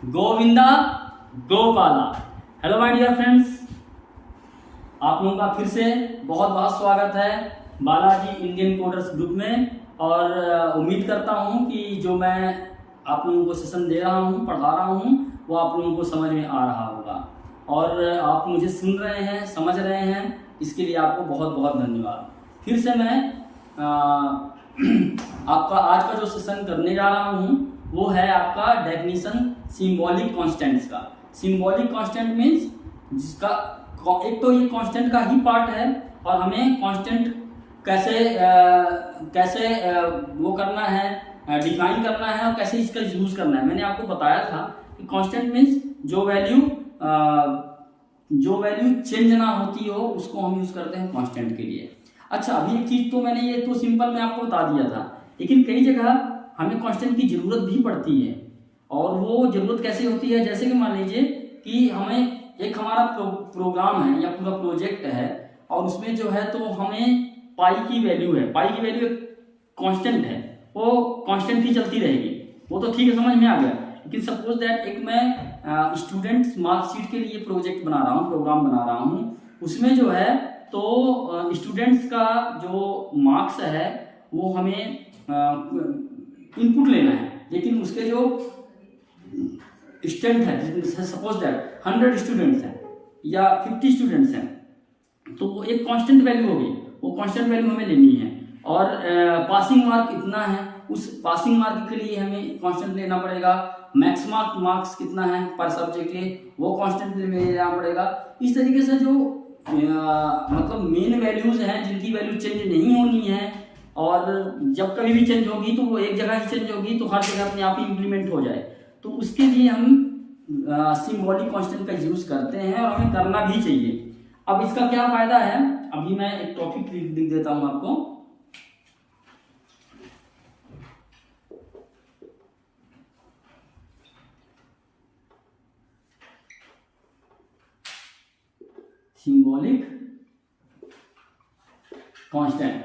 Govinda Gopala. Hello my dear friends, आप लोगों का फिर से बहुत बहुत स्वागत है बालाजी इंडियन कोडर्स ग्रुप में। और उम्मीद करता हूं कि जो मैं आप लोगों को सेशन दे रहा हूं, पढ़ा रहा हूं, वो आप लोगों को समझ में आ रहा होगा और आप मुझे सुन रहे हैं, समझ रहे हैं, इसके लिए आपको बहुत बहुत धन्यवाद। फिर से मैं आपका आज का जो सेशन करने जा रहा हूं वो है आपका डेफिनेशन सिंबॉलिक कांस्टेंट्स का। सिंबॉलिक कांस्टेंट मीन्स जिसका एक तो ये कांस्टेंट का ही पार्ट है और हमें कांस्टेंट कैसे वो करना है, डिफाइन करना है और कैसे इसका यूज करना है। मैंने आपको बताया था कि कांस्टेंट मीन्स जो वैल्यू चेंज ना होती हो उसको हम यूज करते हैं कांस्टेंट के लिए। अच्छा, अभी एक चीज तो मैंने ये तो सिंपल में आपको बता दिया था, लेकिन कई जगह हमें कांस्टेंट की जरूरत भी पड़ती है। और वो जरूरत कैसे होती है, जैसे कि मान लीजिए कि हमें एक हमारा प्रोग्राम है या पूरा प्रोजेक्ट है और उसमें जो है तो हमें पाई की वैल्यू कांस्टेंट है, वो कांस्टेंट ही चलती रहेगी, वो तो ठीक है, समझ में आ गया। लेकिन सपोज दैट एक मैं स्टूडेंट्स मार्कशीट के लिए प्रोजेक्ट बना रहा हूँ, प्रोग्राम बना रहा हूँ, उसमें जो है तो स्टूडेंट्स का जो मार्क्स है वो हमें इनपुट लेना है, लेकिन उसके जो स्टूडेंट है, सपोज दैट 100 स्टूडेंट्स हैं या 50 स्टूडेंट्स हैं, तो वो एक कांस्टेंट वैल्यू होगी, वो कांस्टेंट वैल्यू हमें लेनी है। और पासिंग मार्क इतना है, उस पासिंग मार्क के लिए हमें कांस्टेंट लेना पड़ेगा। मैक्सिमम मार्क्स कितना है पर सब्जेक्ट के, वो कांस्टेंट लेना पड़ेगा। इस तरीके से जो मतलब मेन वैल्यूज हैं जिनकी वैल्यू चेंज नहीं होनी है और जब कभी भी चेंज होगी तो वो एक जगह ही चेंज होगी, तो हर जगह अपने आप ही इम्प्लीमेंट हो जाए, तो उसके लिए हम सिंबॉलिक कांस्टेंट का यूज करते हैं और हमें करना भी चाहिए। अब इसका क्या फायदा है, अभी मैं एक टॉपिक लिख देता हूं आपको। सिंबॉलिक कांस्टेंट,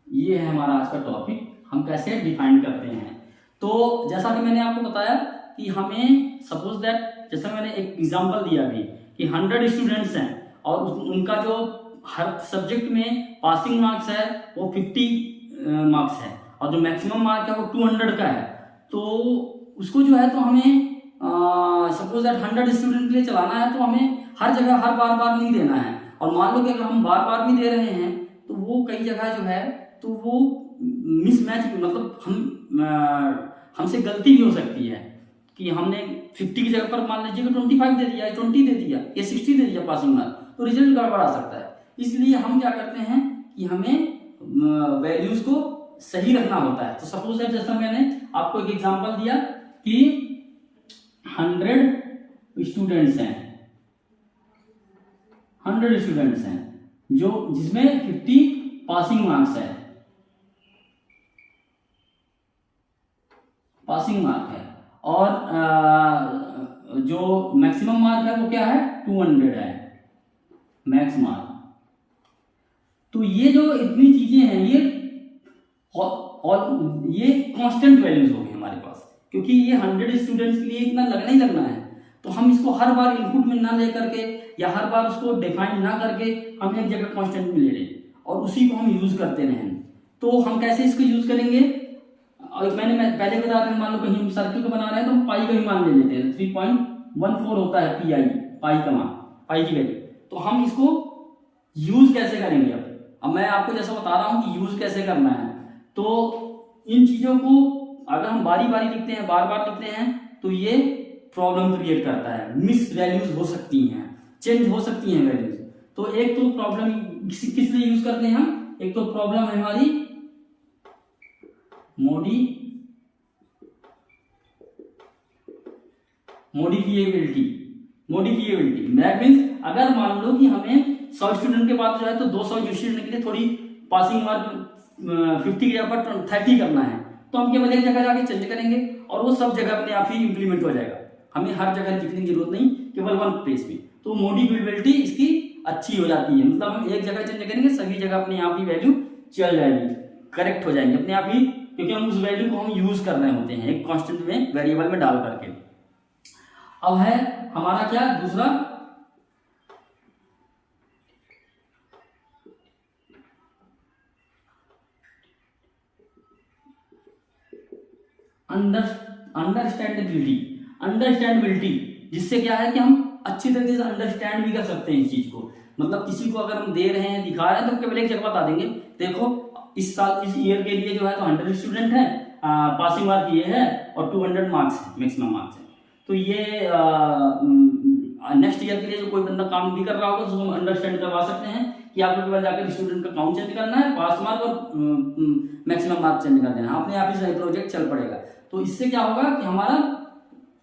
ये है हमारा आज का टॉपिक, हम कैसे डिफाइन करते हैं। तो जैसा कि मैंने आपको बताया कि हमें सपोज दैट, जैसा मैंने एक एग्जांपल दिया अभी कि 100 स्टूडेंट्स हैं और उनका जो हर सब्जेक्ट में पासिंग मार्क्स है वो 50 मार्क्स है और जो मैक्सिमम मार्क है वो 200 का है। तो उसको जो है तो हमें सपोज दैट 100 स्टूडेंट के लिए चलाना है, तो हमें हर जगह हर बार नहीं देना है। और मान लो कि अगर हम बार भी दे रहे हैं तो वो कई जगह जो है तो वो मिसमैच, मतलब हमसे गलती भी हो सकती है कि हमने 50 की जगह पर मान लीजिए कि 25 दे दिया, 20 दे दिया या 60 दे दिया पासिंग मार्क, तो रिजल्ट गड़बड़ आ सकता है। इसलिए हम क्या करते हैं कि हमें वैल्यूज को सही रखना होता है। तो सपोज दैट जैसा मैंने आपको एक एग्जांपल दिया कि 100 स्टूडेंट्स हैं, 100 स्टूडेंट्स हैं जो जिसमें 50 पासिंग मार्क्स है, पासिंग मार्क है, और जो मैक्सिमम मार्क है वो क्या है, 200 है मैक्स मार्क। तो ये जो इतनी चीजें हैं ये कांस्टेंट वैल्यूज होगी हमारे पास, क्योंकि ये 100 स्टूडेंट्स के लिए इतना लगना ही लगना है। तो हम इसको हर बार इनपुट में ना लेकर के या हर बार उसको डिफाइन ना करके हम एक जगह कांस्टेंट में ले लें और उसी को हम यूज करते रहें। तो हम कैसे इसको यूज करेंगे, और मैंने पहले बता रहा, मान लो कहीं हम सर्किल को बना रहे हैं तो हम पाई का ही मान ले लेते हैं, 3.14 होता है पाई का मान, पाई की वैल्यू। तो हम इसको यूज कैसे करेंगे, अब मैं आपको जैसा बता रहा हूं कि यूज कैसे करना है। तो इन चीजों को अगर हम बारी लिखते हैं, बार लिखते हैं, तो ये प्रॉब्लम क्रिएट करता है, मिस वैल्यूज हो सकती हैं, चेंज हो सकती हैं वैल्यूज। तो एक तो प्रॉब्लम किस लिए यूज करते हैं हम, एक तो प्रॉब्लम है हमारी मॉडिफिएबिलिटी दैट मींस अगर मान लो कि हमें 100 स्टूडेंट के बाद जो है तो 200 स्टूडेंट के लिए थोड़ी पासिंग मार्क 50 की जगह पर 30 करना है, तो हम केवल एक जगह जाके चेंज करेंगे और वो सब जगह अपने आप ही इंप्लीमेंट हो जाएगा, हमें हर जगह लिखने की जरूरत नहीं, केवल वन प्लेस में। तो मॉडिफिएबिलिटी इसकी अच्छी हो जाती है, मतलब हम एक जगह चेंज करेंगे सभी जगह अपने आप ही वैल्यू चल जाएगी, करेक्ट हो जाएंगे, अपने आप ही क्योंकि हम उस वैल्यू को हम यूज कर रहे होते हैं एक कांस्टेंट में वेरिएबल में डाल करके। अब है हमारा क्या दूसरा, अंडरस्टैंडेबिलिटी, जिससे क्या है कि हम अच्छी तरीके से अंडरस्टैंड भी कर सकते हैं इस चीज को। मतलब किसी को अगर हम दे रहे हैं, दिखा रहे हैं, तो केवल एक जगह बता देंगे, देखो इस साल इस ईयर के लिए जो है तो 100 स्टूडेंट है, पासिंग मार्क ये है और 200 मार्क्स है, मैक्सिमम मार्क्स है। तो ये नेक्स्ट ईयर के लिए जो कोई बंदा काम भी कर रहा होगा तो उसको हम अंडरस्टैंड करवा सकते हैं कि आपको केवल जाकर स्टूडेंट का काउंट चेंज करना है, पास मार्क और मैक्सिमम मार्क चेंज कर देना, अपने आप ही सही प्रोजेक्ट चल पड़ेगा। तो इससे क्या होगा कि हमारा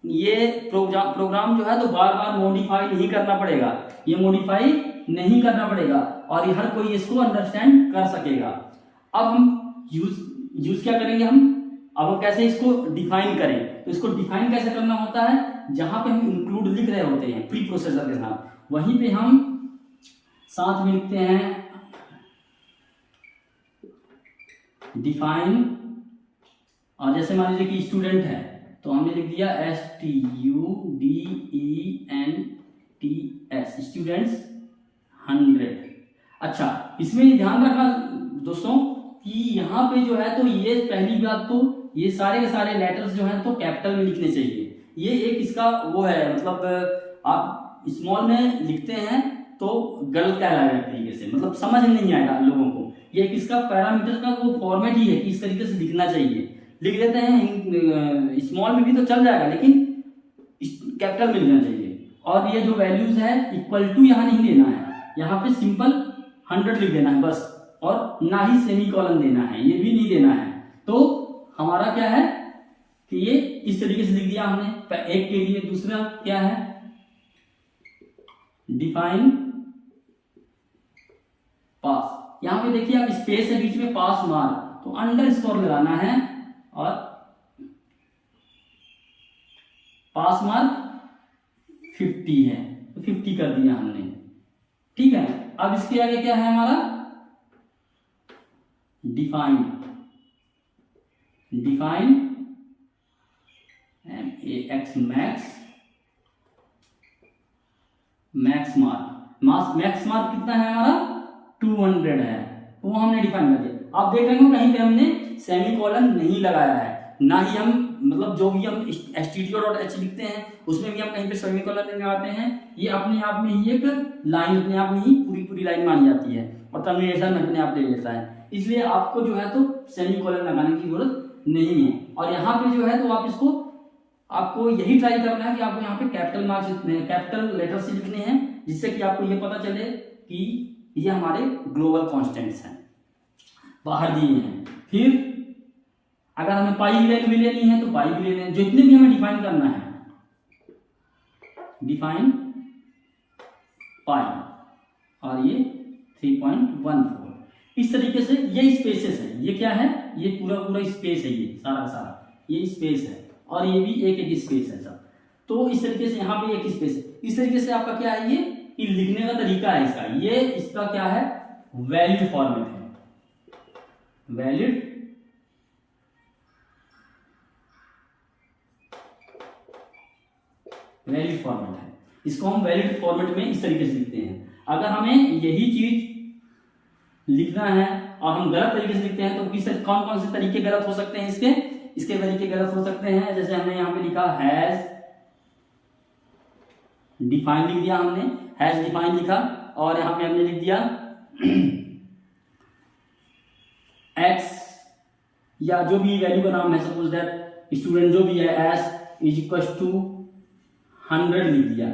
ये प्रोग्राम जो है तो बार बार मॉडिफाई नहीं करना पड़ेगा, ये मॉडिफाई नहीं करना पड़ेगा और हर कोई इसको अंडरस्टैंड कर सकेगा। अब हम यूज क्या करेंगे, अब हम कैसे इसको डिफाइन करें। तो इसको डिफाइन कैसे करना होता है, जहां पे हम इंक्लूड लिख रहे होते हैं प्री प्रोसेसर के साथ, वहीं पे हम साथ में लिखते हैं डिफाइन, और जैसे मान लीजिए कि स्टूडेंट है तो हमने लिख दिया STUDENTS, स्टूडेंट्स 100। अच्छा, इसमें ध्यान रखना दोस्तों कि यहाँ पे जो है तो ये पहली बात तो ये सारे के सारे लेटर्स जो हैं तो कैपिटल में लिखने चाहिए। ये एक इसका वो है, मतलब आप स्मॉल में लिखते हैं तो गलत कहलाएगा एक तरीके से, मतलब समझ नहीं आएगा लोगों को। ये एक इसका पैरामीटर का वो फॉर्मेट ही है कि इस तरीके से लिखना चाहिए। लिख देते हैं स्मॉल में भी तो चल जाएगा, लेकिन कैपिटल में लिखना चाहिए। और ये जो वैल्यूज है इक्वल टू यहाँ नहीं देना है, यहाँ पे सिंपल 100 लिख देना है बस, और ना ही सेमीकोलन देना है, ये भी नहीं देना है। तो हमारा क्या है कि ये इस तरीके से लिख दिया हमने एक के लिए। दूसरा क्या है, डिफाइन पास, यहां पे देखिए आप स्पेस है बीच में, पास मार्क, तो अंडरस्कोर लगाना है और पास मार्क 50 है तो 50 कर दिया हमने, ठीक है। अब इसके आगे क्या है हमारा, डिफाइन MAX मैक्स मार्क कितना है हमारा 200 है, तो वो हमने डिफाइन कर दिया। आप देख रहे हो कहीं पे हमने सेमीकोलन नहीं लगाया है, ना ही हम मतलब जो भी हम stdio.h लिखते हैं उसमें भी हम कहीं पे सेमीकोलन नहीं लगाते हैं। ये अपने आप में ही एक लाइन अपने आप में ही पूरी लाइन मानी जाती है और टर्मिनेशन अपने आप ले लेता है, इसलिए आपको जो है तो सेमीकोलन लगाने की जरूरत नहीं है। और यहाँ पे जो है तो आप इसको आपको यही ट्राई करना है कि आपको यहाँ पे कैपिटल मार्क्स लिखने हैं, कैपिटल लेटर से लिखने हैं, जिससे कि आपको ये पता चले कि ये हमारे ग्लोबल कांस्टेंट्स हैं, बाहर दिए हैं। फिर अगर हमें पाई की वैल्यू भी लेनी है तो पाई भी ले लें, जितने भी हमें डिफाइन करना है, डिफाइन पाई, और ये 3.14। इस तरीके से ये स्पेसेस है, ये क्या है, ये पूरा स्पेस है, ये सारा सारा ये स्पेस है, और ये भी एक स्पेस है सब। तो इस तरीके से यहाँ पे एक स्पेस है। इस तरीके से आपका क्या है, ये लिखने का तरीका है इसका। ये इसका क्या है, वैलिड फॉर्मेट है, वैलिड फॉर्मेट है। इसको हम वैलिड फॉर्मेट में इस तरीके से लिखते हैं। अगर हमें यही चीज लिखना है और हम गलत तरीके से लिखते हैं तो किस कौन से तरीके गलत हो सकते हैं, इसके तरीके गलत हो सकते हैं। जैसे हमने यहाँ पे लिखा हैज डिफाइन लिख दिया, हमने हैज डिफाइन लिखा, और यहाँ पे हमने लिख दिया एक्स या जो भी वैल्यू का नाम है, सपोज दैट स्टूडेंट जो भी है एस इज इक्वल टू 100 लिख दिया,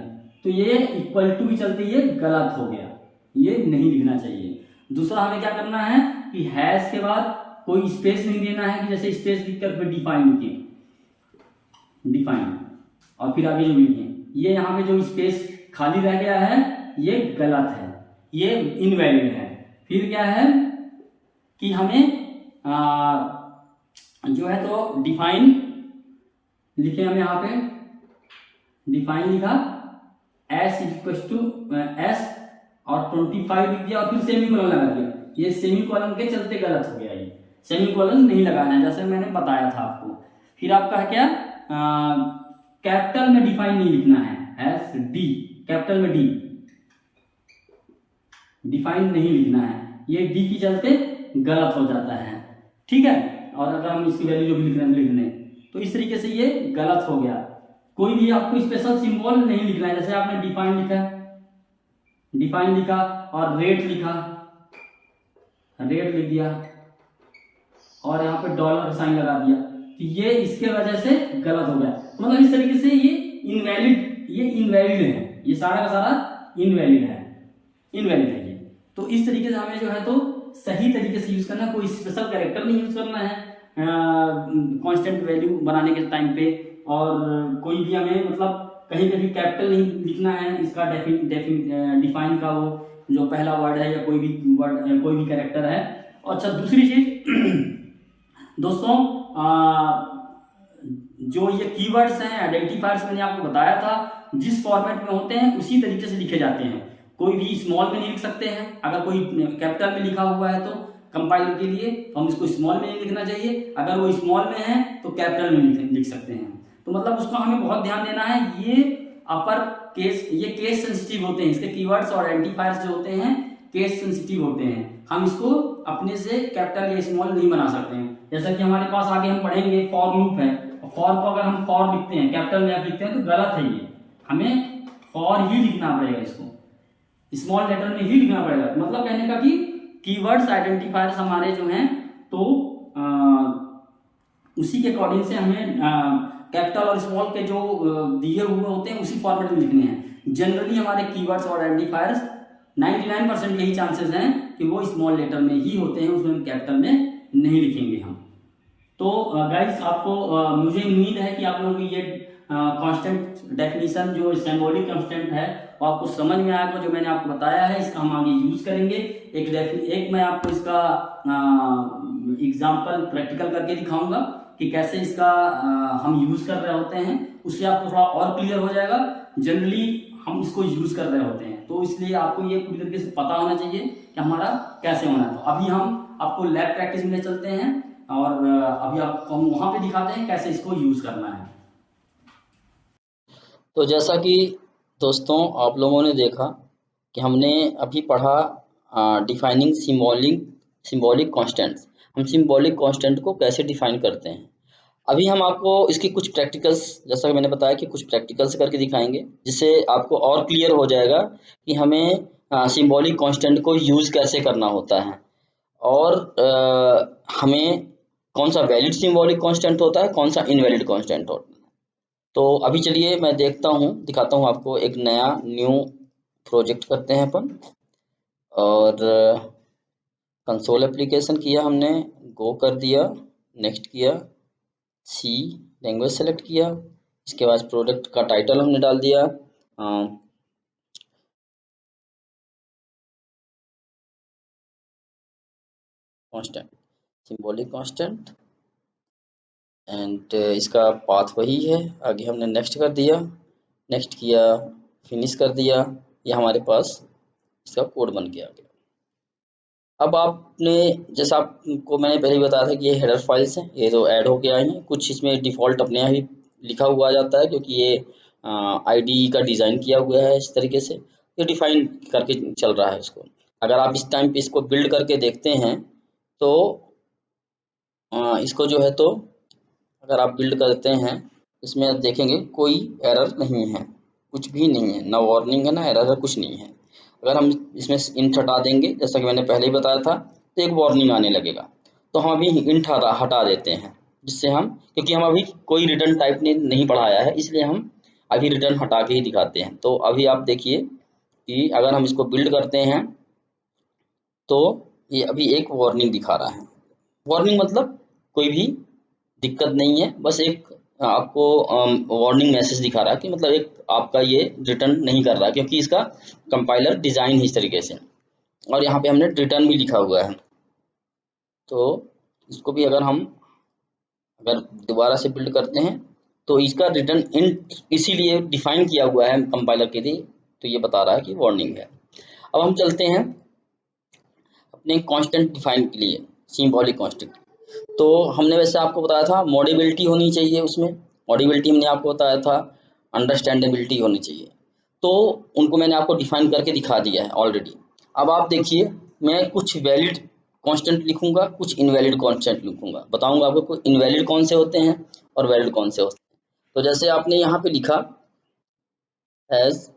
तो ये इक्वल टू भी चलती है, गलत हो गया, ये नहीं लिखना चाहिए। दूसरा हमें क्या करना है कि हैज के बाद कोई स्पेस नहीं देना है, कि जैसे स्पेस लिखकर फिर डिफाइन लिखें, डिफाइन और फिर आगे जो लिखें, ये यहाँ पे जो स्पेस खाली रह गया है ये गलत है, ये इनवैलिड है। फिर क्या है कि हमें जो है तो डिफाइन लिखे, हम यहाँ पे डिफाइन लिखा एस इक्वल टू एस और 25 लिख दिया और फिर सेमीकोलन लगा दिया, ये सेमीकोलन के चलते गलत हो गया। सेमीकोलन नहीं लगाना है, जैसे मैंने बताया था आपको। फिर आपका है क्या, कैपिटल में डिफाइन नहीं लिखना है, एस डी, कैपिटल में डी डिफाइन नहीं लिखना है, ये डी की चलते गलत हो जाता है, ठीक है। और अगर हम इसकी वैल्यू जो भी लिख रहे तो इस तरीके से ये गलत हो गया। कोई भी आपको स्पेशल सिंबल नहीं लिखना है, जैसे आपने डिफाइन लिखा, डिफाइन लिखा और रेट लिखा, रेट लिख दिया और यहाँ पे डॉलर का साइन लगा दिया, तो ये इसके वजह से गलत हो गया। मतलब इस तरीके से ये इनवैलिड है, ये सारा का सारा इनवैलिड है ये। तो इस तरीके से हमें जो है तो सही तरीके से यूज करना, कोई स्पेशल कैरेक्टर नहीं यूज करना है कांस्टेंट वैल्यू बनाने के टाइम पे, और कोई भी हमें मतलब कहीं पे भी कैपिटल नहीं लिखना है इसका डिफाइन का वो जो पहला वर्ड है या कोई भी वर्ड कोई भी कैरेक्टर है। और अच्छा, दूसरी चीज दोस्तों, जो ये कीवर्ड्स हैं, आइडेंटिफायर्स मैंने आपको बताया था, जिस फॉर्मेट में होते हैं उसी तरीके से लिखे जाते हैं। कोई भी स्मॉल में नहीं लिख सकते हैं, अगर कोई कैपिटल में लिखा हुआ है तो कंपाइलर के लिए तो हम इसको स्मॉल में नहीं लिखना चाहिए, अगर वो स्मॉल में है तो कैपिटल में लिख सकते हैं। तो मतलब उसका हमें बहुत ध्यान देना है, ये अपर केस, ये केस सेंसिटिव होते हैं, इसके कीवर्ड्स और आइडेंटिफायर्स जो होते हैं केस सेंसिटिव होते हैं, हम इसको अपने से कैपिटल या स्मॉल नहीं बना सकते हैं। जैसा कि हमारे पास आगे हम पढ़ेंगे फॉर लूप है, फॉर को अगर हम फॉर लिखते हैं कैपिटल में लिखते हैं तो गलत है, ये हमें फॉर ही लिखना पड़ेगा, इसको स्मॉल लेटर में ही लिखना पड़ेगा। मतलब कहने का कि कीवर्ड्स आइडेंटिफायर्स हमारे जो हैं तो उसी के अकॉर्डिंग से हमें कैपिटल और स्मॉल के जो दिए हुए होते हैं उसी फॉर्मेट में लिखने हैं। जनरली हमारे कीवर्ड्स और आइडेंटिफायर्स 99% यही चांसेस हैं कि वो स्मॉल लेटर में ही होते हैं, उसमें हम कैपिटल में नहीं लिखेंगे हम। तो गाइस आपको मुझे उम्मीद है कि आप लोगों की ये कांस्टेंट डेफिनेशन जो सिंबॉलिक कांस्टेंट है वो आपको समझ में आएगा, जो मैंने आपको बताया है इसका हम आगे यूज करेंगे। एक मैं आपको इसका एग्जांपल प्रैक्टिकल करके दिखाऊंगा कि कैसे इसका हम यूज कर रहे होते हैं, उससे आपको थोड़ा और क्लियर हो जाएगा। जनरली हम इसको यूज कर रहे होते हैं तो इसलिए आपको ये पूरी तरीके से पता होना चाहिए कि हमारा कैसे होना है। तो अभी हम आपको लैब प्रैक्टिस में चलते हैं और अभी आपको हम वहां पे दिखाते हैं कैसे इसको यूज करना है। तो जैसा कि दोस्तों आप लोगों ने देखा कि हमने अभी पढ़ा डिफाइनिंग सिंबॉलिक कांस्टेंट्स। हम सिंबॉलिक कांस्टेंट को कैसे डिफाइन करते हैं। अभी हम आपको इसकी कुछ प्रैक्टिकल्स, जैसा कि मैंने बताया कि कुछ प्रैक्टिकल्स करके दिखाएंगे, जिससे आपको और क्लियर हो जाएगा कि हमें सिंबॉलिक कांस्टेंट को यूज़ कैसे करना होता है और हमें कौन सा वैलिड सिंबॉलिक कांस्टेंट होता है, कौन सा इनवैलिड कांस्टेंट होता है। तो अभी चलिए मैं दिखाता हूँ आपको एक नया न्यू प्रोजेक्ट करते हैं अपन। और कंसोल एप्लीकेशन किया हमने, गो कर दिया, नेक्स्ट किया, सी लैंग्वेज सेलेक्ट किया, इसके बाद प्रोजेक्ट का टाइटल हमने डाल दिया कांस्टेंट, सिंबॉलिक कांस्टेंट, एंड इसका पाथ वही है। आगे हमने नेक्स्ट कर दिया, नेक्स्ट किया, फिनिश कर दिया, ये हमारे पास इसका कोड बन के आ गया। अब आपने, जैसा आपको मैंने पहले ही बताया था कि ये हेडर फाइल्स हैं, ये तो ऐड होके आई हैं। कुछ इसमें डिफ़ॉल्ट अपने यहाँ ही लिखा हुआ आ जाता है क्योंकि ये आईडी का डिज़ाइन किया हुआ है इस तरीके से, ये डिफाइन करके चल रहा है इसको। अगर आप इस टाइम पे इसको बिल्ड करके देखते हैं तो इसको जो है तो अगर आप बिल्ड करते हैं इसमें आप देखेंगे कोई एरर नहीं है, कुछ भी नहीं है, ना वार्निंग है ना एरर है, कुछ नहीं है। अगर हम इसमें इंट हटा देंगे, जैसा कि मैंने पहले ही बताया था, तो एक वार्निंग आने लगेगा। तो हम अभी इंट हटा देते हैं, जिससे हम, क्योंकि हम अभी कोई रिटर्न टाइप ने नहीं पढ़ाया है, इसलिए हम अभी रिटर्न हटा के ही दिखाते हैं। तो अभी आप देखिए कि अगर हम इसको बिल्ड करते हैं तो ये अभी एक वार्निंग दिखा रहा है। वार्निंग मतलब कोई भी दिक्कत नहीं है, बस एक आपको वार्निंग मैसेज दिखा रहा है कि मतलब एक आपका ये रिटर्न नहीं कर रहा क्योंकि इसका कंपाइलर डिज़ाइन ही इस तरीके से, और यहाँ पे हमने रिटर्न भी लिखा हुआ है। तो इसको भी अगर हम दोबारा से बिल्ड करते हैं तो इसका रिटर्न इंट इसीलिए डिफाइन किया हुआ है कंपाइलर के लिए, तो ये बता रहा है कि वार्निंग है। अब हम चलते हैं अपने कांस्टेंट डिफाइन के लिए, सिंबॉलिक कांस्टेंट। तो हमने वैसे आपको बताया था मॉडेबिलिटी होनी चाहिए, उसमें मॉडेबिलिटी हमने आपको बताया था, अंडरस्टैंडेबिलिटी होनी चाहिए। तो उनको मैंने आपको डिफाइन करके दिखा दिया है ऑलरेडी। अब आप देखिए, मैं कुछ वैलिड कांस्टेंट लिखूंगा, कुछ इनवैलिड कांस्टेंट लिखूंगा, बताऊंगा आपको इनवैलिड कौन से होते हैं और वैलिड कौन से होते हैं। तो जैसे आपने यहाँ पे लिखा एज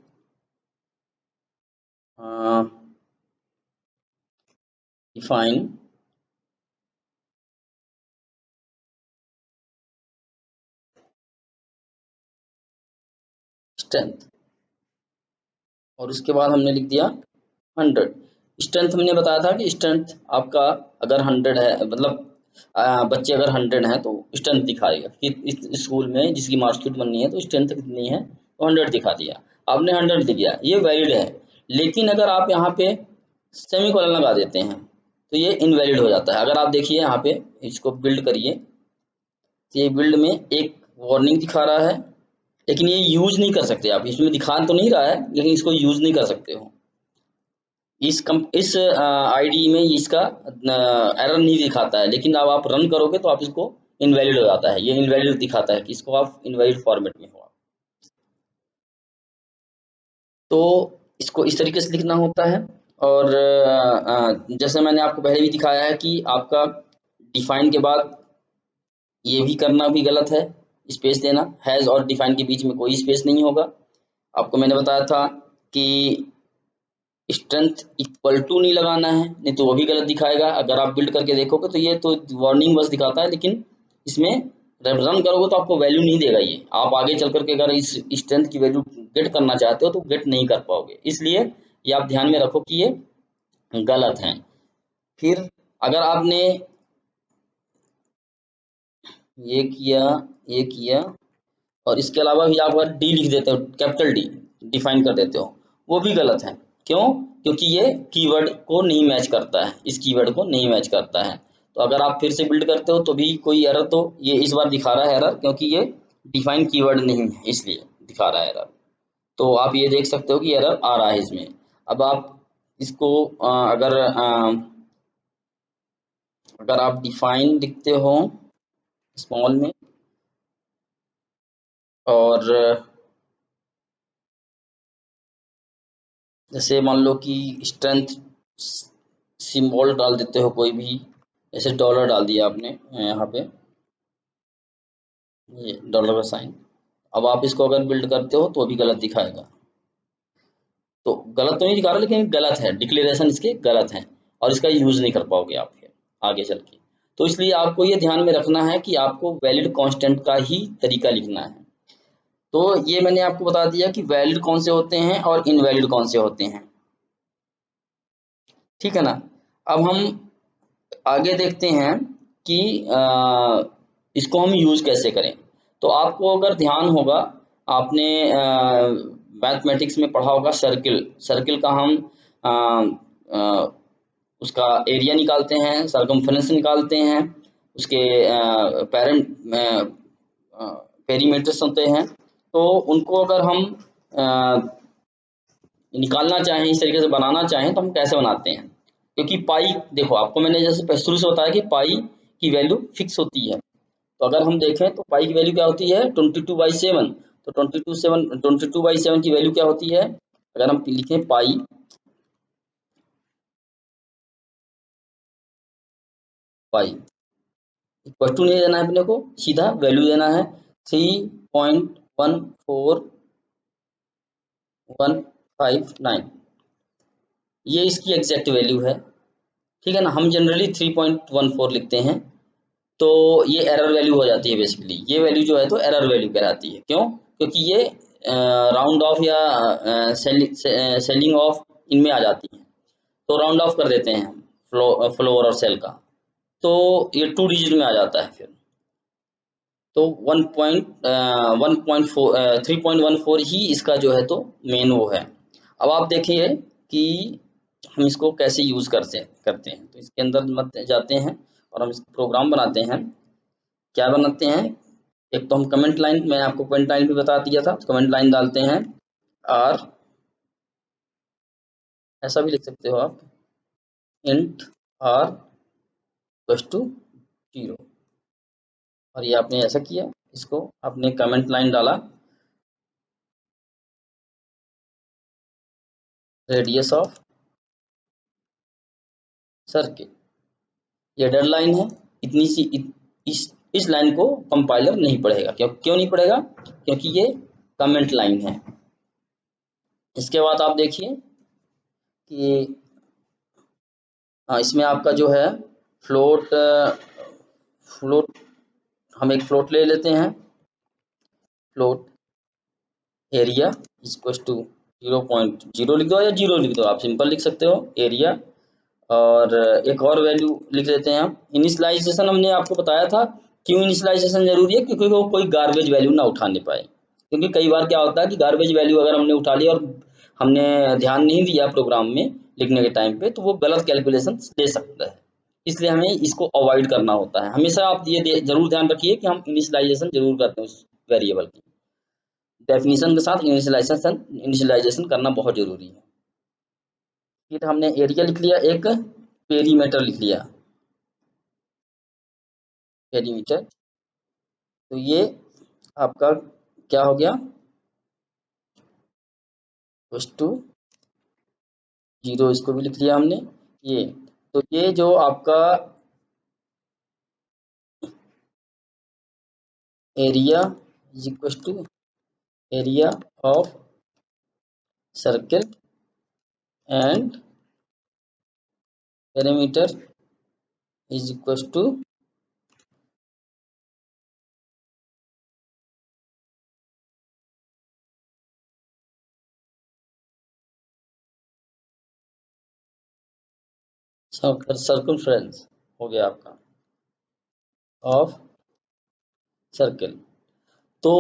डिफाइन स्ट्रेंथ, और उसके बाद हमने लिख दिया 100। स्ट्रेंथ हमने बताया था कि स्ट्रेंथ आपका अगर 100 है, मतलब बच्चे अगर 100 हैं तो स्ट्रेंथ दिखाएगा कि इस स्कूल में जिसकी मार्कशीट बननी है तो स्ट्रेंथ कितनी है, तो 100 दिखा दिया। आपने 100 दिख गया, ये वैलिड है। लेकिन अगर आप यहाँ पे सेमी कॉलन लगा देते हैं तो ये इनवैलिड हो जाता है। अगर आप देखिए यहाँ पे इसको बिल्ड करिए, तो ये बिल्ड में एक वार्निंग दिखा रहा है, लेकिन ये यूज नहीं कर सकते आप, इसमें दिखा तो नहीं रहा है लेकिन इसको यूज नहीं कर सकते हो। इस आईडी में इसका एरर नहीं दिखाता है, लेकिन अब आप रन करोगे तो आप इसको इनवैलिड हो जाता है, ये इनवैलिड दिखाता है कि इसको आप इनवैलिड फॉर्मेट में हो। तो इसको इस तरीके से लिखना होता है। और जैसे मैंने आपको पहले भी दिखाया है कि आपका डिफाइन के बाद ये भी करना भी गलत है, स्पेस देना। हैज़ और डिफाइन के बीच में कोई स्पेस नहीं होगा। आपको मैंने बताया था कि स्ट्रेंथ इक्वल टू नहीं लगाना है, नहीं तो वो भी गलत दिखाएगा। अगर आप बिल्ड करके देखोगे तो ये तो वार्निंग बस दिखाता है, लेकिन इसमें रन करोगे तो आपको वैल्यू नहीं देगा। ये आप आगे चल करके अगर इस स्ट्रेंथ की वैल्यू गेट करना चाहते हो तो गेट नहीं कर पाओगे, इसलिए ये आप ध्यान में रखो कि ये गलत है। फिर अगर आपने ये किया और इसके अलावा भी आप अगर डी लिख देते हो, कैपिटल डी डिफाइन कर देते हो, वो भी गलत है। क्यों? क्योंकि ये कीवर्ड को नहीं मैच करता है, इस कीवर्ड को नहीं मैच करता है। तो अगर आप फिर से बिल्ड करते हो तो भी कोई एरर, तो ये इस बार दिखा रहा है एरर क्योंकि ये डिफाइन कीवर्ड नहीं है, इसलिए दिखा रहा है एरर। तो आप ये देख सकते हो कि एरर आ रहा है इसमें। अब आप इसको अगर आप डिफाइन लिखते हो स्मॉल में और जैसे मान लो कि स्ट्रेंथ सिंबल डाल देते हो कोई भी, जैसे डॉलर डाल दिया आपने यहाँ पे, ये डॉलर का साइन। अब आप इसको अगर बिल्ड करते हो तो भी गलत दिखाएगा। तो गलत तो नहीं दिखा रहा, लेकिन गलत है, डिक्लेरेशन इसके गलत है और इसका यूज नहीं कर पाओगे आप फिर आगे चल के। तो इसलिए आपको ये ध्यान में रखना है कि आपको वैलिड कांस्टेंट का ही तरीका लिखना है। तो ये मैंने आपको बता दिया कि वैलिड कौन से होते हैं और इनवैलिड कौन से होते हैं, ठीक है ना। अब हम आगे देखते हैं कि इसको हम यूज़ कैसे करें। तो आपको अगर ध्यान होगा, आपने मैथमेटिक्स में पढ़ा होगा सर्किल। सर्किल का हम अ, अ, उसका एरिया निकालते हैं, सरकमफ्रेंस निकालते हैं, उसके पेरीमीटर्स होते हैं। तो उनको अगर हम निकालना चाहें, इस तरीके से बनाना चाहें, तो हम कैसे बनाते हैं। क्योंकि पाई, देखो आपको मैंने जैसे शुरू से बताया कि पाई की वैल्यू फिक्स होती है। तो अगर हम देखें तो पाई की वैल्यू क्या होती है 22/7। तो 22/7 की वैल्यू क्या होती है, अगर हम लिखें पाई इक्वल टू नहीं देना है अपने को, सीधा वैल्यू देना है 3.14159, ये इसकी एग्जैक्ट वैल्यू है, ठीक है ना। हम जनरली 3.14 लिखते हैं, तो ये एरर वैल्यू हो जाती है। बेसिकली ये वैल्यू जो है तो एरर वैल्यू कहलाती है। क्यों? क्योंकि ये राउंड ऑफ या सेलिंग ऑफ इनमें आ जाती है, तो राउंड ऑफ कर देते हैं फ्लोर और सेल का, तो ये 2 डिजिट में आ जाता है फिर। तो 3.14 ही इसका जो है तो मेन वो है। अब आप देखिए कि हम इसको कैसे यूज़ करते हैं। तो इसके अंदर मत जाते हैं और हम इसको प्रोग्राम बनाते हैं। क्या बनाते हैं, एक तो हम कमेंट लाइन, मैं आपको कमेंट लाइन भी बता दिया था, कमेंट लाइन डालते हैं आर, ऐसा भी लिख सकते हो आप, इंट आर +2 0। और ये आपने ऐसा किया, इसको आपने कमेंट लाइन डाला, रेडियस ऑफ सर्किल, ये डेड लाइन है, इतनी सी इस लाइन को कंपाइलर नहीं पढ़ेगा। क्यों नहीं पढ़ेगा? क्योंकि ये कमेंट लाइन है। इसके बाद आप देखिए कि इसमें आपका जो है फ्लोट फ्लोट हम एक फ्लोट ले लेते हैं। फ्लोट एरिया इक्वल टू 0.0 लिख दो या 0 लिख दो, आप सिंपल लिख सकते हो एरिया। और एक और वैल्यू लिख लेते हैं हम। इनिशियलाइजेशन हमने आपको बताया था, क्यों इनिशियलाइजेशन जरूरी है? क्योंकि वो कोई गार्बेज वैल्यू ना उठाने पाए। क्योंकि कई बार क्या होता है कि गार्बेज वैल्यू अगर हमने उठा लिया और हमने ध्यान नहीं दिया प्रोग्राम में लिखने के टाइम पे, तो वो गलत कैलकुलेशन दे सकता है। इसलिए हमें इसको अवॉइड करना होता है। हमेशा आप ये जरूर ध्यान रखिए कि हम इनिशियलाइजेशन जरूर करते हैं उस वेरिएबल की। डेफिनेशन के साथ इनिशियलाइजेशन करना बहुत जरूरी है। फिर हमने एरिया लिख लिया, एक पेरीमीटर लिख लिया, पेरीमीटर। तो ये आपका क्या हो गया? टू 0, इसको भी लिख लिया हमने। ये तो ये जो आपका area is equal to area of circle and perimeter is equal to circumference हो गया आपका ऑफ सर्किल। तो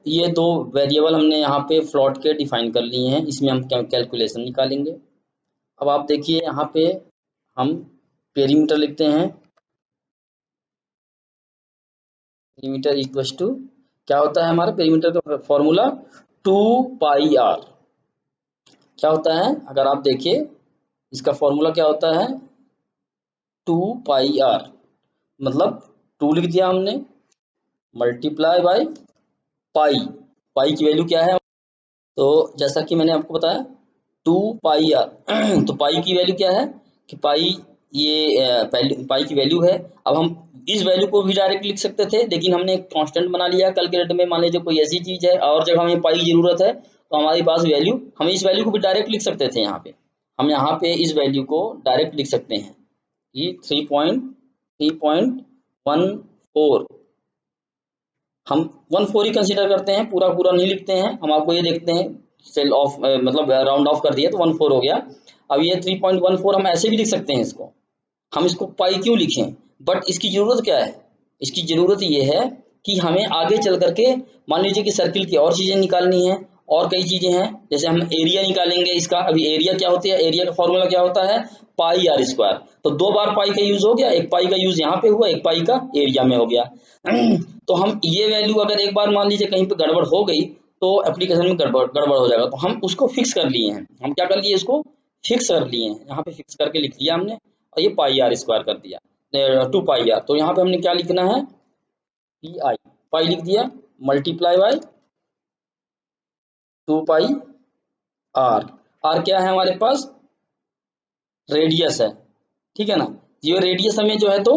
ये दो वेरिएबल हमने यहाँ पे फ्लोट के डिफाइन कर लिए हैं, इसमें हम कैलकुलेशन निकालेंगे। अब आप देखिए यहाँ पे हम पेरीमीटर लिखते हैं। पेरीमीटर इक्वल टू क्या होता है हमारा पेरीमीटर का फॉर्मूला? 2πr। क्या होता है अगर आप देखिए इसका फॉर्मूला क्या होता है? 2πr, मतलब 2 लिख दिया हमने, मल्टीप्लाई बाय पाई। पाई की वैल्यू क्या है? तो जैसा कि मैंने आपको बताया 2πr तो पाई की वैल्यू क्या है कि पाई ये पाई की वैल्यू है। अब हम इस वैल्यू को भी डायरेक्ट लिख सकते थे, लेकिन हमने एक कांस्टेंट बना लिया कैलकुलेटर में। मान लीजिए कोई ऐसी चीज है और जब हमें पाई की जरूरत है तो हमारे पास वैल्यू, हम इस वैल्यू को भी डायरेक्ट लिख सकते थे। यहाँ पे हम यहाँ पे इस वैल्यू को डायरेक्ट लिख सकते हैं कि 3.14 हम 14 ही कंसीडर करते हैं, पूरा पूरा नहीं लिखते हैं। हम आपको ये देखते हैं सेल ऑफ मतलब राउंड ऑफ कर दिया तो 14 हो गया। अब ये 3.14 हम ऐसे भी लिख सकते हैं इसको। हम इसको पाई क्यों लिखें? बट इसकी जरूरत क्या है? इसकी जरूरत ये है कि हमें आगे चल करके मान लीजिए कि सर्किल की और चीजें निकालनी है, और कई चीजें हैं। जैसे हम एरिया निकालेंगे इसका। अभी एरिया क्या होती है? एरिया का फॉर्मूला क्या होता है? Pi R square. तो 2 बार पाई का यूज हो गया, एक पाई का यूज यहाँ पे हुआ, एक पाई का एरिया में हो गया। तो हम ये वैल्यू अगर एक बार मान लीजिए कहीं पे गड़बड़ हो गई तो एप्लीकेशन में गड़बड़ हो जाएगा। तो हम उसको फिक्स कर लिए हैं। हम क्या कर लिए? इसको फिक्स कर लिए हैं। यहाँ पे फिक्स करके लिख लिया हमने, और ये पाई आर स्क्वायर कर दिया 2πr। तो यहाँ पे हमने क्या लिखना है? पी आई, पाई लिख दिया, मल्टीप्लाई बाय 2πr। आर क्या है हमारे पास? रेडियस है, ठीक है ना। ये रेडियस हमें जो है तो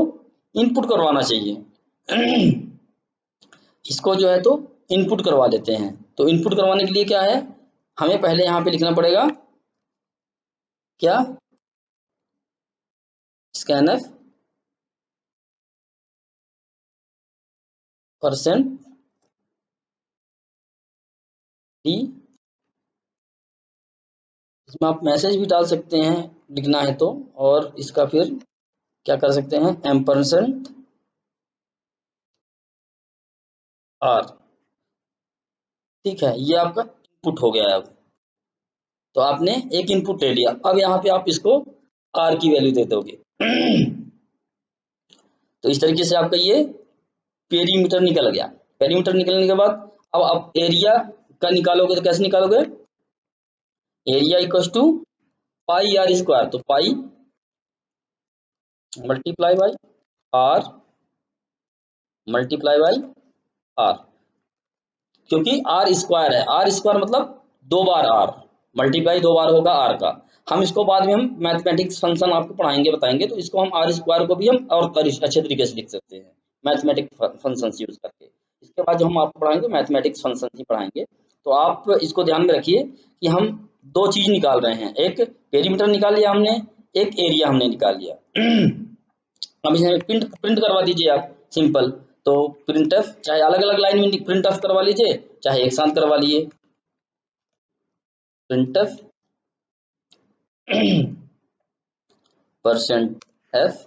इनपुट करवाना चाहिए। इसको जो है तो इनपुट करवा लेते हैं। तो इनपुट करवाने के लिए क्या है, हमें पहले यहाँ पे लिखना पड़ेगा क्या? Scanner percent D. इसमें आप मैसेज भी डाल सकते हैं लिखना है तो, और इसका फिर क्या कर सकते हैं? Ampersand R. ठीक है, ये आपका इनपुट हो गया है। अब तो आपने एक इनपुट ले लिया। अब यहाँ पे आप इसको आर की वैल्यू दे दोगे। तो इस तरीके से आपका ये पेरीमीटर निकल गया। पेरीमीटर निकलने के बाद अब आप एरिया का निकालोगे तो कैसे निकालोगे? Area equal to pi R square. तो pi multiply by R multiply by R, क्योंकि आर स्क्वायर है, आर स्क्वायर मतलब 2 बार आर, मल्टीप्लाई 2 बार होगा आर का। हम इसको बाद में हम मैथमेटिक्स फंक्शन आपको पढ़ाएंगे बताएंगे, तो इसको हम आर स्क्वायर को भी हम और अच्छे तरीके से लिख सकते हैं मैथमेटिक्स फंक्शन यूज करके। इसके बाद जो हम आपको पढ़ाएंगे मैथमेटिक्स फंक्शन ही पढ़ाएंगे। तो आप इसको ध्यान में रखिए कि हम दो चीज निकाल रहे हैं, एक पेरीमीटर निकाल लिया हमने, एक एरिया हमने निकाल लिया। अब इसे प्रिंट प्रिंट करवा दीजिए आप, सिंपल। तो प्रिंटफ चाहे अलग अलग लाइन में प्रिंटफ करवा लीजिए, चाहे एक साथ करवा लिए प्रिंटफ परसेंट एफ।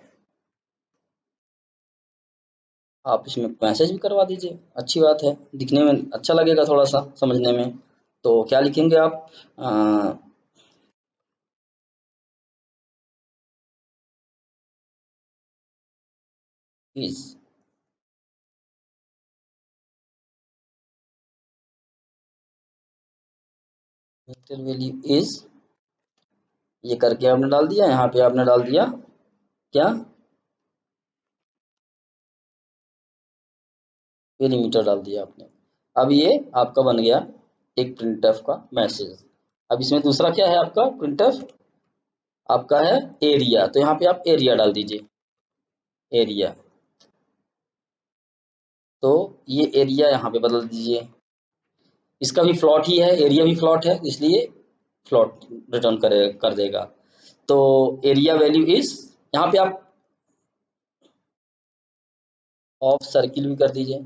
आप इसमें मैसेज भी करवा दीजिए, अच्छी बात है, दिखने में अच्छा लगेगा थोड़ा सा समझने में। तो क्या लिखेंगे आप, इज वेक्टर वैल्यू इज, ये करके आपने डाल दिया, यहाँ पे आपने डाल दिया क्या, पेरीमीटर डाल दिया आपने। अब ये आपका बन गया एक प्रिंटफ का मैसेज। अब इसमें दूसरा क्या है आपका प्रिंटफ, आपका है एरिया, तो यहाँ पे आप एरिया डाल दीजिए, एरिया। तो ये एरिया यहाँ पे बदल दीजिए, इसका भी फ्लॉट ही है, एरिया भी फ्लॉट है, इसलिए फ्लॉट रिटर्न कर देगा। तो एरिया वैल्यू इज, यहाँ पे आप ऑफ सर्किल भी कर दीजिए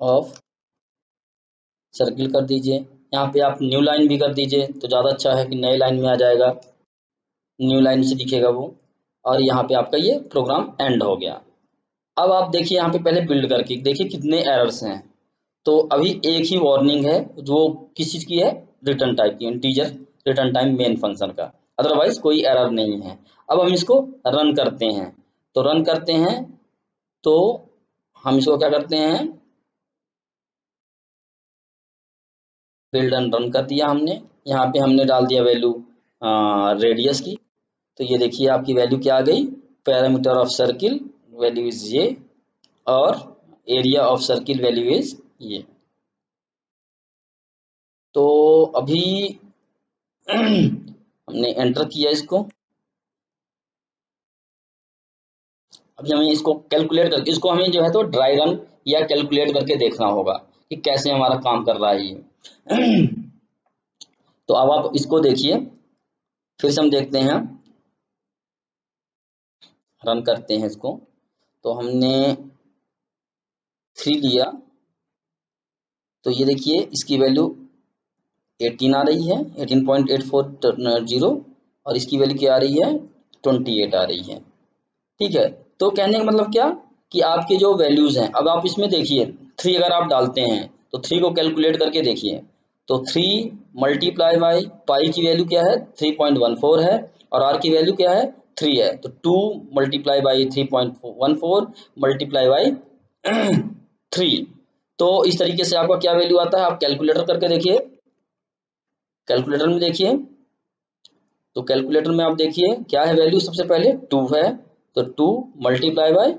ऑफ सर्किल कर दीजिए, यहाँ पे आप न्यू लाइन भी कर दीजिए तो ज़्यादा अच्छा है कि नए लाइन में आ जाएगा, न्यू लाइन से दिखेगा वो। और यहाँ पे आपका ये प्रोग्राम एंड हो गया। अब आप देखिए यहाँ पे पहले बिल्ड करके देखिए कितने एरर्स हैं। तो अभी एक ही वार्निंग है जो किस चीज़ की है, रिटर्न टाइप की, integer return time main function का, अदरवाइज कोई एरर नहीं है। अब हम इसको रन करते हैं, तो रन करते हैं तो हम इसको क्या करते हैं, बिल्ड एंड रन कर दिया हमने। यहाँ पे हमने डाल दिया वैल्यू रेडियस की, तो ये देखिए आपकी वैल्यू क्या आ गई, parameter of circle value is ये, और area of circle value is ये। तो अभी हमने एंटर किया इसको, अभी हमें इसको कैलकुलेट करके, इसको हमें जो है तो ड्राई रन या कैलकुलेट करके देखना होगा कि कैसे हमारा काम कर रहा है ये। तो अब आप इसको देखिए, फिर से हम देखते हैं, रन करते हैं इसको। तो हमने 3 लिया, तो ये देखिए इसकी वैल्यू 18 आ रही है, 18.840, और इसकी वैल्यू क्या आ रही है, 28 आ रही है। ठीक है, तो कहने का मतलब क्या कि आपके जो वैल्यूज हैं, अब आप इसमें देखिए 3 अगर आप डालते हैं तो 3 को कैलकुलेट करके देखिए, तो 3 मल्टीप्लाई बाई पाई की वैल्यू क्या है, 3.14 है, और आर की वैल्यू क्या है, 3 है, तो 2 मल्टीप्लाई बाई 3.14 मल्टीप्लाई बाई 3। तो इस तरीके से आपका क्या वैल्यू आता है, आप कैलकुलेटर करके देखिए, कैलकुलेटर में देखिए, तो कैलकुलेटर में आप देखिए क्या है वैल्यू, सबसे पहले 2 है, तो 2 मल्टीप्लाई बाय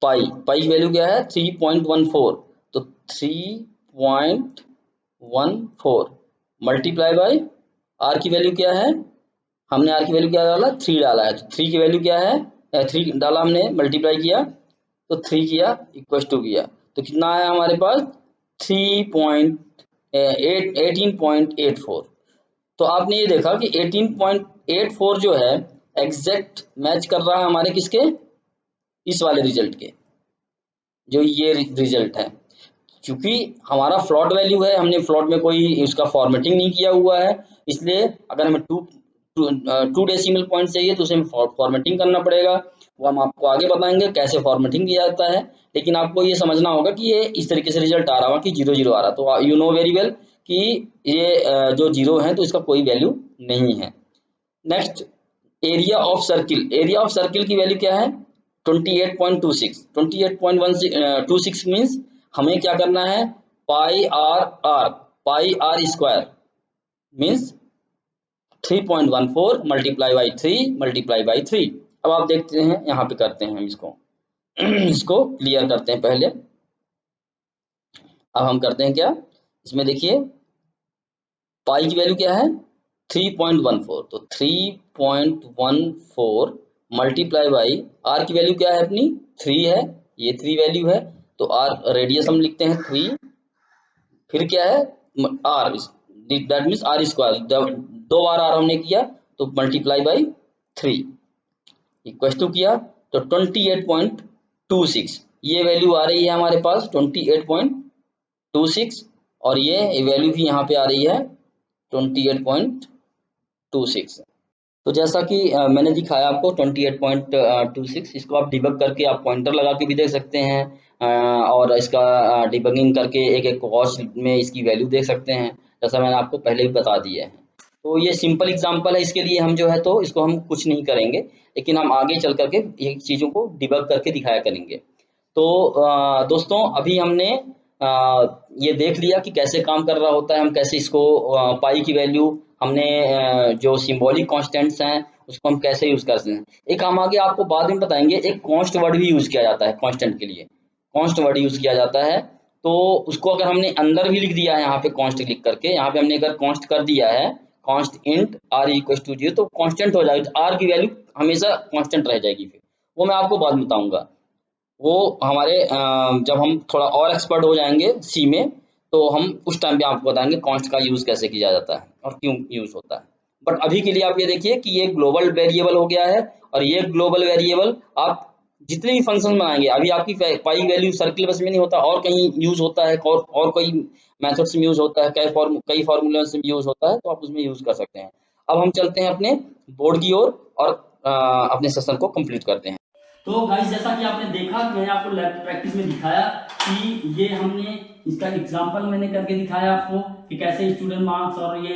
पाई, पाई की वैल्यू क्या है 3.14, तो 3.14 मल्टीप्लाई बाय आर की वैल्यू क्या है, हमने आर की वैल्यू क्या डाला, 3 डाला है, तो 3 की वैल्यू क्या है, 3 डाला हमने, मल्टीप्लाई किया तो 3 किया इक्वल टू किया, तो कितना आया हमारे पास 18.84। तो आपने ये देखा कि 18.84 जो है एग्जैक्ट मैच कर रहा है हमारे किसके, इस वाले रिजल्ट के, जो ये रिजल्ट है। क्योंकि हमारा फ्लॉट वैल्यू है, हमने फ्लॉट में कोई उसका फॉर्मेटिंग नहीं किया हुआ है, इसलिए अगर हमें टू डेसिमल पॉइंट चाहिए तो उसे फॉर्मेटिंग करना पड़ेगा, वो हम आपको आगे बताएंगे कैसे फॉर्मेटिंग किया जाता है। लेकिन आपको ये समझना होगा कि ये इस तरीके से रिजल्ट आ रहा होगा कि 0 0 आ रहा, तो यू नो वेरी वेल कि ये जो 0 है तो इसका कोई वैल्यू नहीं है। Next, area of circle, area of circle की वैल्यू क्या है 28.26, 28.26 मीन्स हमें क्या करना है, pi R square means 3.14 multiply by 3 multiply by 3। अब आप देखते हैं यहाँ पे करते हैं हम इसको इसको क्लियर करते हैं पहले। अब हम करते हैं क्या, इसमें देखिए पाई की वैल्यू क्या है 3.14, तो 3.14 मल्टीप्लाई बाई आर की वैल्यू क्या है अपनी 3 है, ये 3 वैल्यू है, तो आर रेडियस हम लिखते हैं 3, फिर क्या है R, that means R square, 2 बार आर हमने किया तो मल्टीप्लाई बाई 3 इक्वल टू किया तो 28.26 ये वैल्यू आ रही है हमारे पास 28.26, और ये वैल्यू भी यहाँ पे आ रही है 28.26। तो जैसा कि मैंने दिखाया आपको 28.26, इसको आप डिबग करके आप पॉइंटर लगा के भी देख सकते हैं, और इसका डिबगिंग करके एक एक वॉच में इसकी वैल्यू देख सकते हैं, जैसा मैंने आपको पहले भी बता दिया है। तो ये सिंपल एग्जांपल है, इसके लिए हम जो है तो इसको हम कुछ नहीं करेंगे, लेकिन हम आगे चल करके ये चीज़ों को डिबग करके दिखाया करेंगे। तो दोस्तों अभी हमने ये देख लिया कि कैसे काम कर रहा होता है, हम कैसे इसको पाई की वैल्यू हमने जो सिंबॉलिक कांस्टेंट्स हैं उसको हम कैसे यूज करते हैं। एक हम आगे आपको बाद में बताएंगे, एक कांस्ट वर्ड भी यूज किया जाता है कांस्टेंट के लिए, कांस्ट वर्ड यूज किया जाता है। तो उसको अगर हमने अंदर भी लिख दिया है यहाँ पे कांस्ट लिख करके, यहाँ पे हमने अगर कांस्ट कर दिया है const int R equal to 0 तो कांस्टेंट हो जाएगा, आर की वैल्यू हमेशा कांस्टेंट रह जाएगी, फिर वो मैं आपको बाद में बताऊंगा। वो हमारे जब हम थोड़ा और एक्सपर्ट हो जाएंगे सी में तो हम उस टाइम पे आपको बताएंगे कांस्ट का यूज कैसे किया जाता है और क्यों यूज होता है। बट अभी के लिए आप ये देखिए कि ये ग्लोबल वेरिएबल हो गया है, और ये ग्लोबल वेरिएबल आप जितने भी फंक्शन बनाएंगे, अभी आपकी पाई वैल्यू सर्किल बस में नहीं होता, और कहीं यूज होता है, और कई मेथड्स में यूज होता है, कई फार्मूला में यूज होता है, तो आप उसमें यूज कर सकते हैं। अब हम चलते हैं अपने बोर्ड की ओर और अपने सेशन को कंप्लीट करते हैं। तो गाइस जैसा कि आपने देखा, मैंने आपको लैब प्रैक्टिस में दिखाया कि ये हमने इसका एग्जांपल मैंने करके दिखाया आपको कि कैसे स्टूडेंट मार्क्स और ये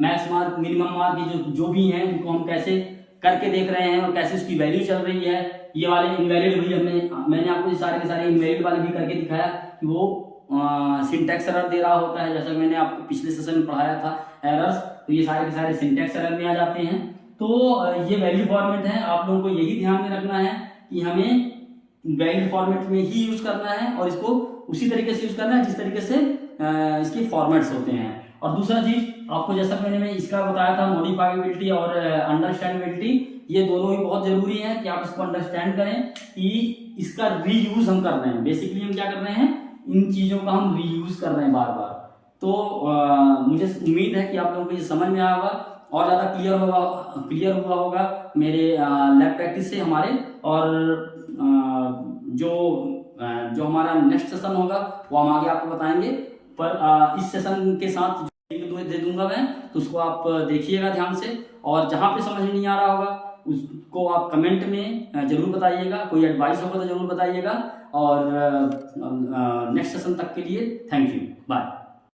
मैक्स मार्क मिनिमम मार्क जो भी हैं उनको हम कैसे करके देख रहे हैं और कैसे उसकी वैल्यू चल रही है। ये वाले इनवैलिड भी मैंने आपको सारे के सारे इनवैलिड वाले भी करके दिखाया कि वो सिंटैक्स एरर दे रहा होता है, जैसा मैंने आपको पिछले सेशन में पढ़ाया था एरर्स, तो ये सारे के सारे सिंटैक्स एरर में आ जाते हैं। तो ये वैल्यू फॉर्मेट है, आप लोगों को यही ध्यान में रखना है कि हमें वैल्यू फॉर्मेट में ही यूज करना है और इसको उसी तरीके से यूज करना है जिस तरीके से इसके फॉर्मेट्स होते हैं। और दूसरा चीज आपको जैसा मैंने इसका बताया था मॉडिफाइबिलिटी और अंडरस्टैंडेबिलिटी, ये दोनों ही बहुत जरूरी है कि आप इसको अंडरस्टैंड करें कि इसका रीयूज हम कर रहे हैं। बेसिकली हम क्या कर रहे हैं, इन चीजों का हम रीयूज कर रहे हैं बार बार। तो मुझे उम्मीद है कि आप लोगों को ये समझ में आया होगा और ज़्यादा क्लियर हुआ होगा मेरे लैब प्रैक्टिस से हमारे। और जो हमारा नेक्स्ट सेशन होगा वो हम आगे आपको बताएंगे, पर इस सेशन के साथ लिंक दे दूंगा मैं, तो उसको आप देखिएगा ध्यान से, और जहाँ पे समझ में नहीं आ रहा होगा उसको आप कमेंट में जरूर बताइएगा, कोई एडवाइस होगा तो जरूर बताइएगा। और नेक्स्ट सेशन तक के लिए थैंक यू, बाय।